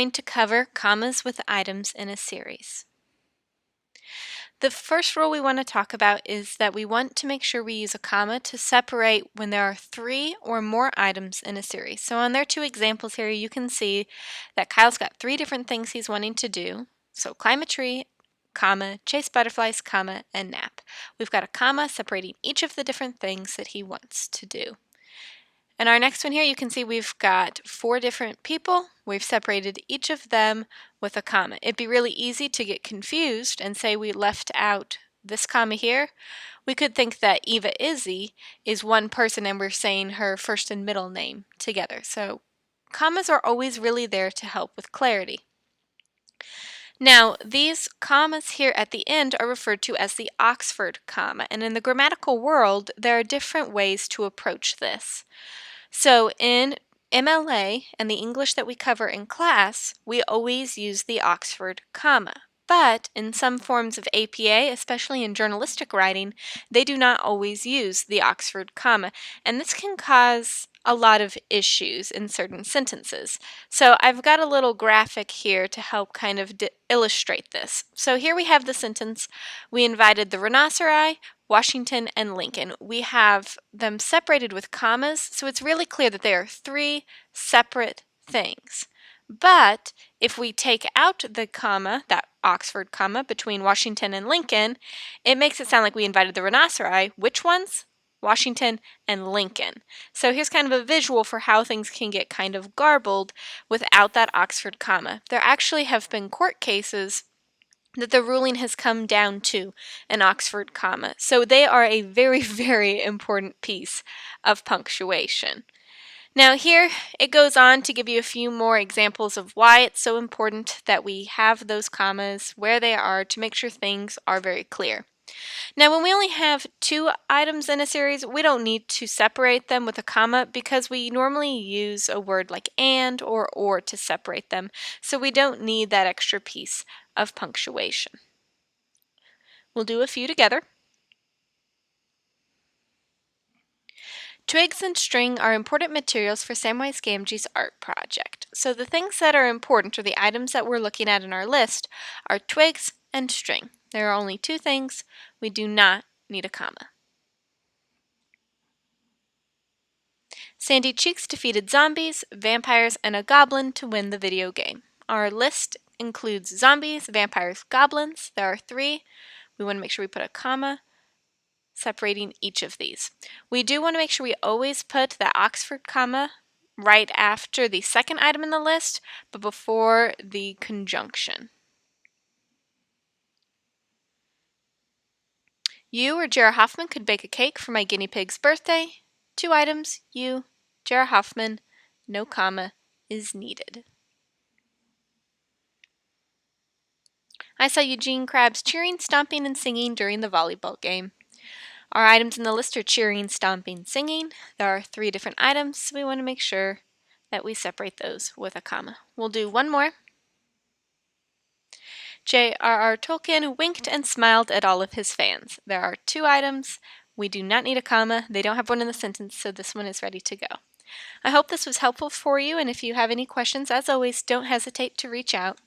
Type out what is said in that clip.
going to cover commas with items in a series. The first rule we want to talk about is that we want to make sure we use a comma to separate when there are 3 or more items in a series. So on their 2 examples here, you can see that Kyle's got 3 different things he's wanting to do. So climb a tree, comma, chase butterflies, comma, and nap. We've got a comma separating each of the different things that he wants to do. And our next one here, you can see we've got 4 different people. We've separated each of them with a comma. It'd be really easy to get confused and say we left out this comma here. We could think that Eva Izzy is one person and we're saying her first and middle name together. So commas are always really there to help with clarity. Now, these commas here at the end are referred to as the Oxford comma, and in the grammatical world, there are different ways to approach this. So in MLA and the English that we cover in class, we always use the Oxford comma. But in some forms of APA, especially in journalistic writing, they do not always use the Oxford comma, and this can cause a lot of issues in certain sentences. So I've got a little graphic here to help kind of illustrate this. So here we have the sentence, we invited the rhinoceri, Washington, and Lincoln. We have them separated with commas, so it's really clear that they are 3 separate things. But if we take out the comma, that Oxford comma, between Washington and Lincoln, it makes it sound like we invited the rhinoceri. Which ones? Washington and Lincoln. So here's kind of a visual for how things can get kind of garbled without that Oxford comma. There actually have been court cases that the ruling has come down to an Oxford comma. So they are a very, very important piece of punctuation. Now here it goes on to give you a few more examples of why it's so important that we have those commas, where they are, to make sure things are very clear. Now when we only have 2 items in a series, we don't need to separate them with a comma because we normally use a word like and or to separate them, so we don't need that extra piece of punctuation. We'll do a few together. Twigs and string are important materials for Samwise Gamgee's art project. So the things that are important, or the items that we're looking at in our list, are twigs and string. There are only 2 things. We do not need a comma. Sandy Cheeks defeated zombies, vampires, and a goblin to win the video game. Our list includes zombies, vampires, goblins. There are 3. We want to make sure we put a comma separating each of these. We do want to make sure we always put that Oxford comma right after the second item in the list, but before the conjunction. You or Jara Hoffman could bake a cake for my guinea pig's birthday. 2 items, you, Jara Hoffman, no comma is needed. I saw Eugene Krabs cheering, stomping, and singing during the volleyball game. Our items in the list are cheering, stomping, singing. There are 3 different items, so we want to make sure that we separate those with a comma. We'll do one more. J.R.R. Tolkien winked and smiled at all of his fans. There are 2 items. We do not need a comma. They don't have one in the sentence, so this one is ready to go. I hope this was helpful for you, and if you have any questions, as always, don't hesitate to reach out.